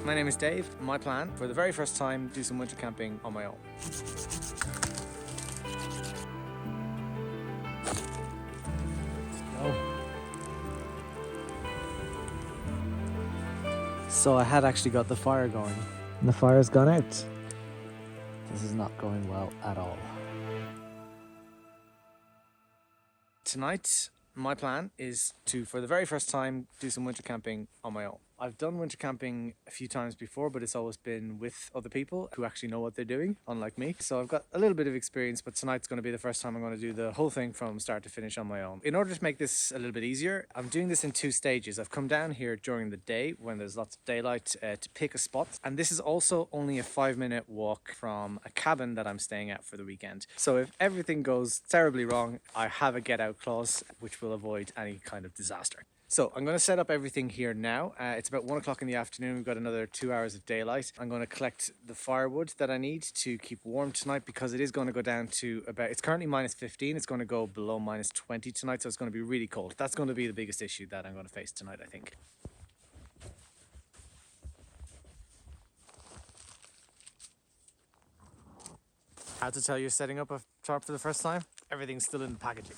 My name is Dave. My plan, for the very first time, do some winter camping on my own. So I had actually got the fire going, and the fire's gone out. This is not going well at all. Tonight, my plan is to, for the very first time, do some winter camping on my own. I've done winter camping a few times before, but it's always been with other people who actually know what they're doing, unlike me. So I've got a little bit of experience, but tonight's going to be the first time I'm going to do the whole thing from start to finish on my own. In order to make this a little bit easier, I'm doing this in 2 stages. I've come down here during the day when there's lots of daylight to pick a spot. And this is also only a 5-minute walk from a cabin that I'm staying at for the weekend. So if everything goes terribly wrong, I have a get out clause, which will avoid any kind of disaster. So I'm going to set up everything here now. It's about 1 o'clock in the afternoon. We've got another 2 hours of daylight. I'm going to collect the firewood that I need to keep warm tonight, because it is going to go down to about, it's currently minus 15. It's going to go below minus 20 tonight. So it's going to be really cold. That's going to be the biggest issue that I'm going to face tonight, I think. How to tell you're setting up a tarp for the first time? Everything's still in the packaging.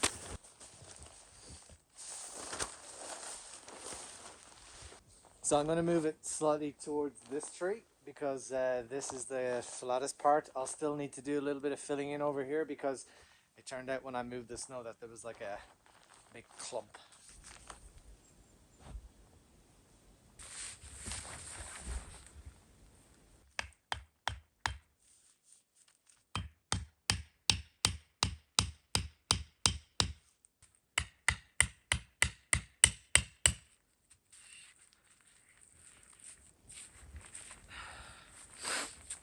So I'm going to move it slightly towards this tree, because this is the flattest part. I'll still need to do a little bit of filling in over here, because it turned out when I moved the snow that there was like a big clump.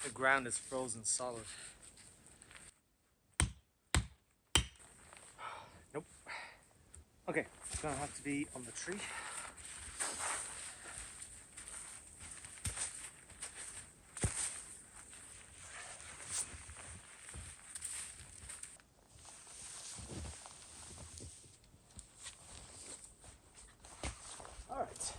The ground is frozen solid. Nope. Okay, it's gonna have to be on the tree. All right.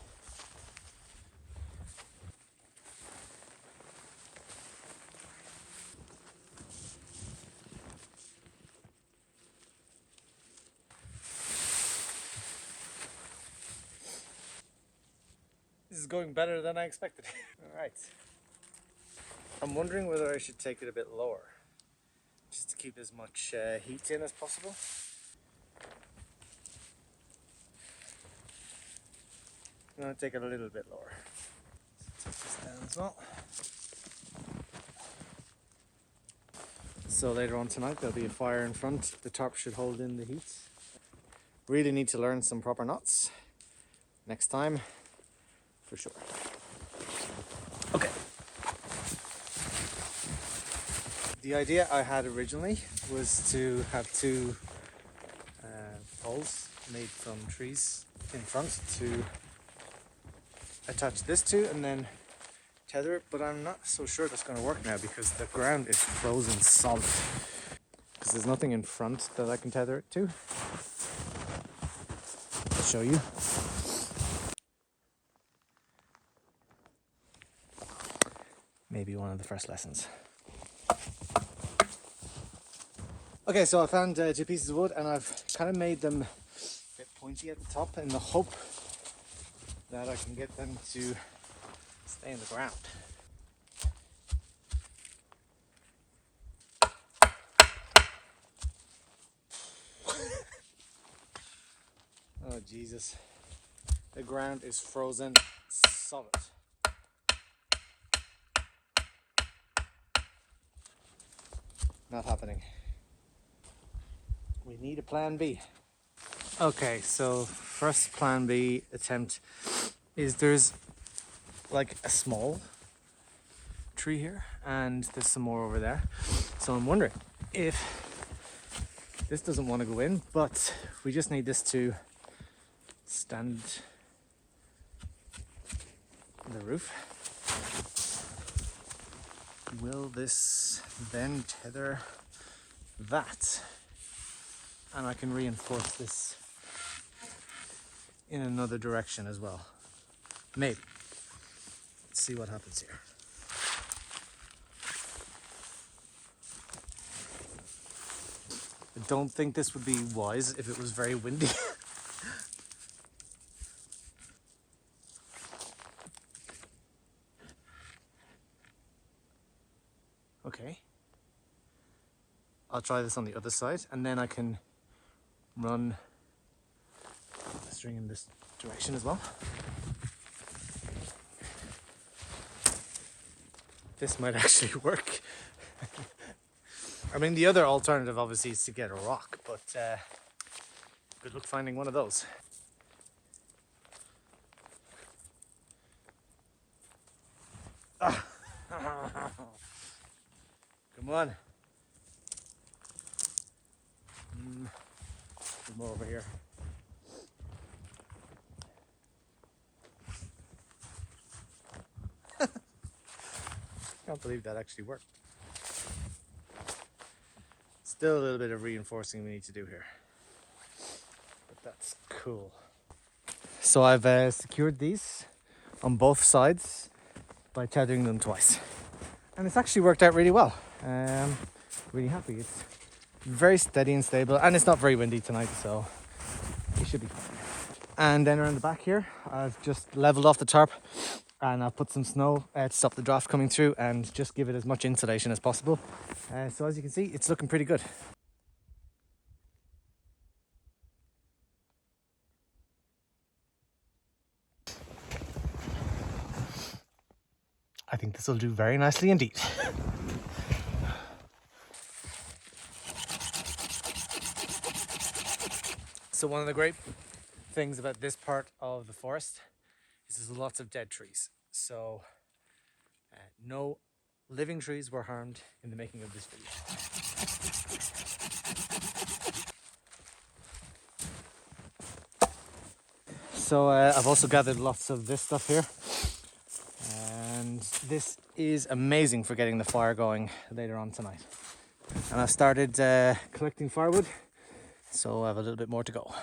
This is going better than I expected. All right. I'm wondering whether I should take it a bit lower, just to keep as much heat in as possible. I'm going to take it a little bit lower. Take this down as well. So later on tonight there'll be a fire in front. The tarp should hold in the heat. Really need to learn some proper knots next time, for sure. Okay. The idea I had originally was to have 2 poles made from trees in front to attach this to and then tether it, but I'm not so sure that's going to work now, because the ground is frozen solid. Because there's nothing in front that I can tether it to. I'll show you. Maybe one of the first lessons. Okay, so I found 2 pieces of wood, and I've kind of made them a bit pointy at the top in the hope that I can get them to stay in the ground. Oh Jesus, the ground is frozen solid. Not happening. We need a plan B. Okay, so first plan B attempt is there's like a small tree here and there's some more over there. So I'm wondering if this doesn't want to go in, but we just need this to stand on the roof. Will this then tether that? And I can reinforce this in another direction as well. Maybe. Let's see what happens here. I don't think this would be wise if it was very windy. Okay. I'll try this on the other side and then I can run the string in this direction as well. This might actually work. I mean, the other alternative obviously is to get a rock, but good luck finding one of those. Ah. Come on. There's more over here. Can't believe that actually worked. Still a little bit of reinforcing we need to do here, but that's cool. So I've secured these on both sides by tethering them twice, and it's actually worked out really well. Really happy. It's very steady and stable, and it's not very windy tonight, so it should be fine. And then around the back here, I've just leveled off the tarp and I've put some snow to stop the draft coming through and just give it as much insulation as possible. So as you can see, it's looking pretty good. I think this will do very nicely indeed. So one of the great things about this part of the forest is there's lots of dead trees. So no living trees were harmed in the making of this video. So I've also gathered lots of this stuff here. And this is amazing for getting the fire going later on tonight. And I've started collecting firewood, so I have a little bit more to go.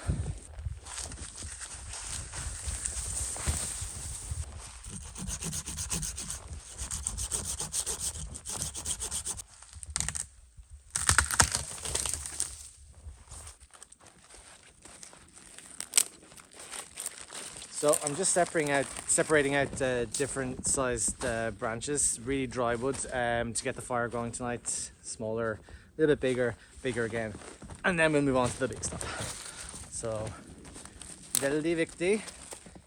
So I'm just separating out different sized branches, really dry wood, to get the fire going tonight. Smaller, a little bit bigger, bigger again, and then we'll move on to the big stuff. So, veldig viktig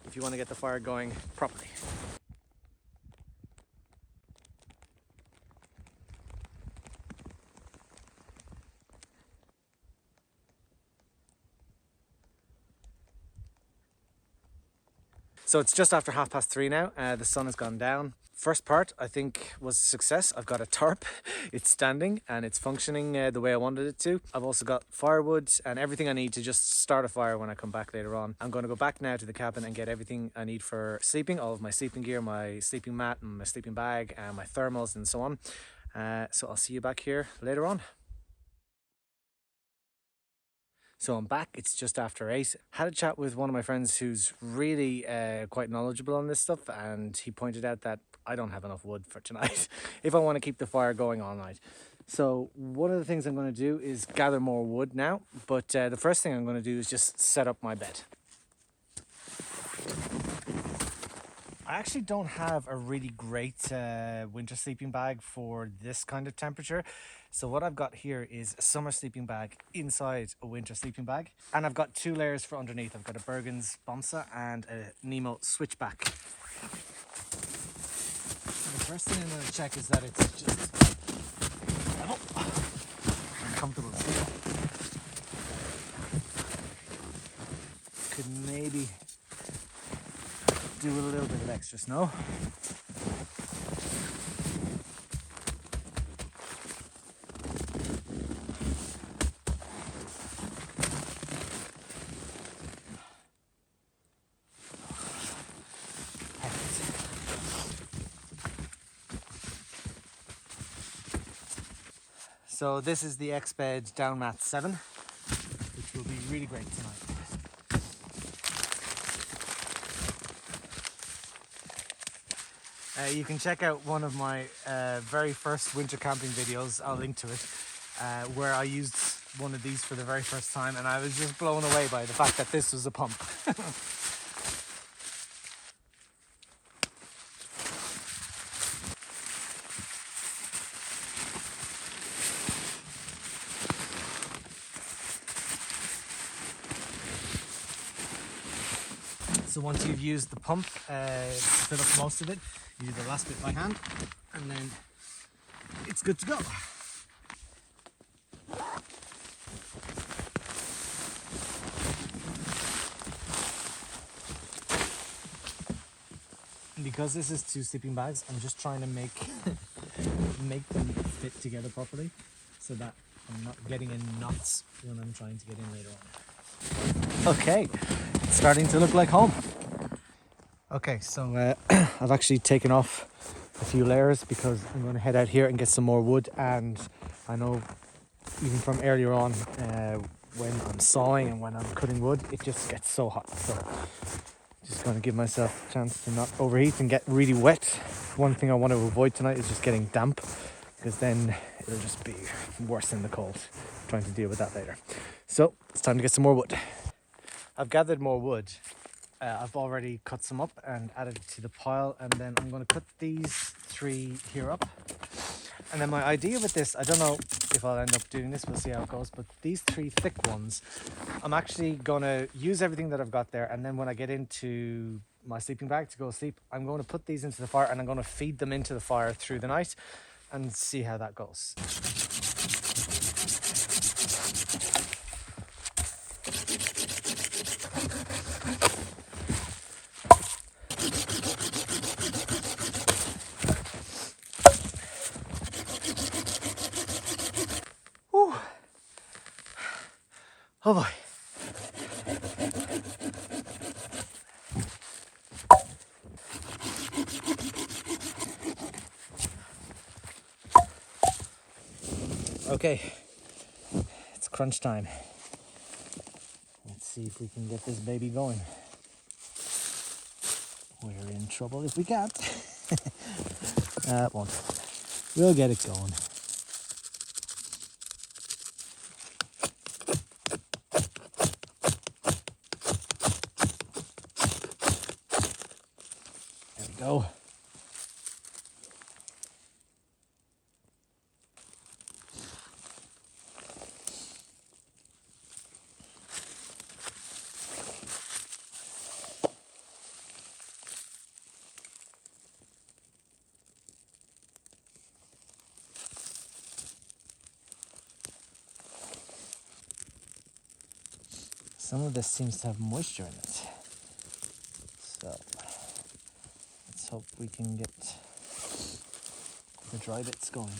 if you want to get the fire going properly. So it's just after 3:30 now. The sun has gone down. First part, I think, was a success. I've got a tarp. It's standing and it's functioning the way I wanted it to. I've also got firewood and everything I need to just start a fire when I come back later on. I'm going to go back now to the cabin and get everything I need for sleeping. All of my sleeping gear, my sleeping mat and my sleeping bag and my thermals and so on. So I'll see you back here later on. So I'm back, it's just after 8. Had a chat with one of my friends who's really quite knowledgeable on this stuff, and he pointed out that I don't have enough wood for tonight if I want to keep the fire going all night. So one of the things I'm going to do is gather more wood now, but the first thing I'm going to do is just set up my bed. I actually don't have a really great winter sleeping bag for this kind of temperature. So what I've got here is a summer sleeping bag inside a winter sleeping bag. And I've got 2 layers for underneath. I've got a Bergen's Bomsa and a Nemo Switchback. The first thing I'm going to check is that it's just level and comfortable to sleep. Could maybe do a little bit of extra snow. So this is the X-Bed Down Mat 7, which will be really great tonight. You can check out one of my very first winter camping videos, I'll link to it, where I used one of these for the very first time, and I was just blown away by the fact that this was a pump. So once you've used the pump to fill up most of it, you do the last bit by hand, and then it's good to go. And because this is 2 sleeping bags, I'm just trying to make them fit together properly so that I'm not getting in knots when I'm trying to get in later on. Okay, it's starting to look like home. Okay, so I've actually taken off a few layers because I'm going to head out here and get some more wood, and I know even from earlier on when I'm sawing and when I'm cutting wood, it just gets so hot. So just going to give myself a chance to not overheat and get really wet. One thing I want to avoid tonight is just getting damp, because then it'll just be worse in the cold, trying to deal with that later. So it's time to get some more wood. I've gathered more wood. I've already cut some up and added it to the pile, and then I'm going to cut these 3 here up. And then my idea with this, I don't know if I'll end up doing this, we'll see how it goes, but these 3 thick ones, I'm actually going to use everything that I've got there, and then when I get into my sleeping bag to go sleep, I'm going to put these into the fire, and I'm going to feed them into the fire through the night and see how that goes. Whew. Oh boy. Okay, it's crunch time. Let's see if we can get this baby going. We're in trouble if we can't. It won't. We'll get it going. There we go. Some of this seems to have moisture in it. So let's hope we can get the dry bits going.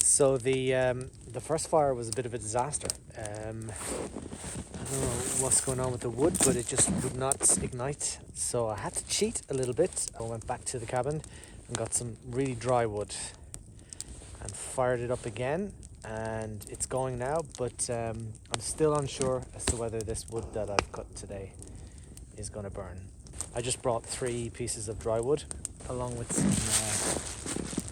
So the first fire was a bit of a disaster. I don't know what's going on with the wood, but it just would not ignite. So I had to cheat a little bit. I went back to the cabin and got some really dry wood and fired it up again, and it's going now, but I'm still unsure as to whether this wood that I've cut today is going to burn. I just brought 3 pieces of dry wood along with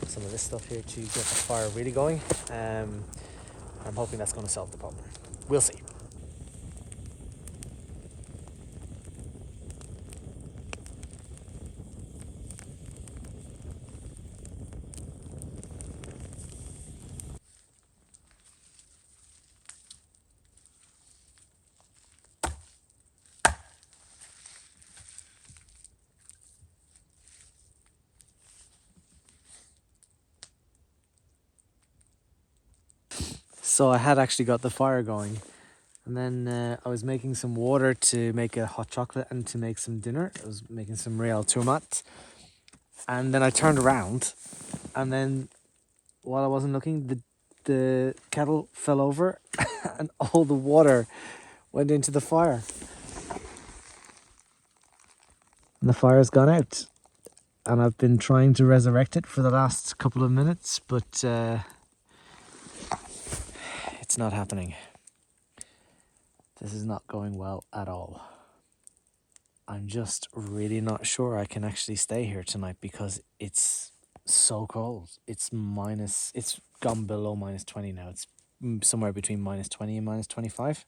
some of this stuff here to get the fire really going. I'm hoping that's going to solve the problem. We'll see. So I had actually got the fire going, and then I was making some water to make a hot chocolate and to make some dinner. I was making some real tomat, and then I turned around, and then while I wasn't looking, the the kettle fell over and all the water went into the fire. And the fire's gone out. And I've been trying to resurrect it for the last couple of minutes, but it's not happening. This is not going well at all. I'm just really not sure I can actually stay here tonight because it's so cold. It's gone below -20 now. It's somewhere between -20 and -25.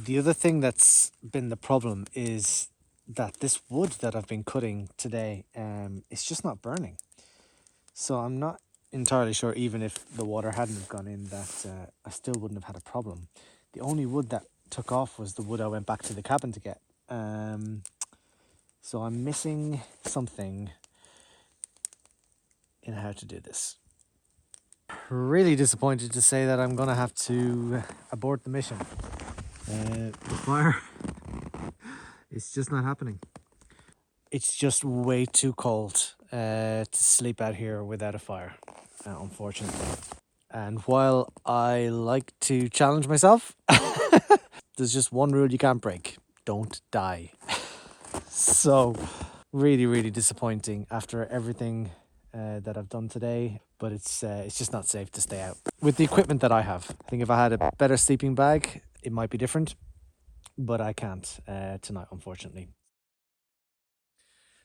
The other thing that's been the problem is that this wood that I've been cutting today, it's just not burning. So I'm not entirely sure, even if the water hadn't have gone in, that I still wouldn't have had a problem. The only wood that took off was the wood I went back to the cabin to get. So I'm missing something in how to do this. Really disappointed to say that I'm gonna have to abort the mission. The fire, it's just not happening. It's just way too cold to sleep out here without a fire, unfortunately. And while I like to challenge myself, there's just one rule you can't break: don't die. So really, really disappointing after everything that I've done today, but it's just not safe to stay out with the equipment that I have. I think if I had a better sleeping bag, it might be different, but I can't tonight, unfortunately.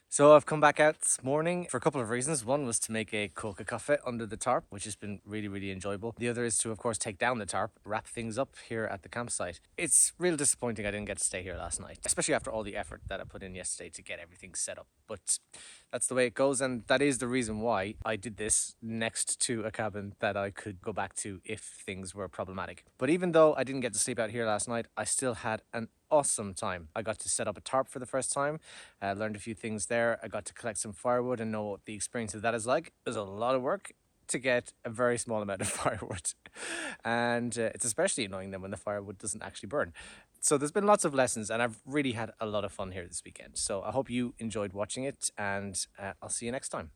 So I've come back out this morning for a couple of reasons. One was to make a coca coffee under the tarp, which has been really, really enjoyable. The other is to, of course, take down the tarp, wrap things up here at the campsite. It's real disappointing I didn't get to stay here last night, especially after all the effort that I put in yesterday to get everything set up. But that's the way it goes, and that is the reason why I did this next to a cabin that I could go back to if things were problematic. But even though I didn't get to sleep out here last night, I still had an awesome time. I got to set up a tarp for the first time, learned a few things there. I got to collect some firewood and know what the experience of that is like. It was a lot of work to get a very small amount of firewood, and it's especially annoying then when the firewood doesn't actually burn. So there's been lots of lessons, and I've really had a lot of fun here this weekend. So I hope you enjoyed watching it, and I'll see you next time.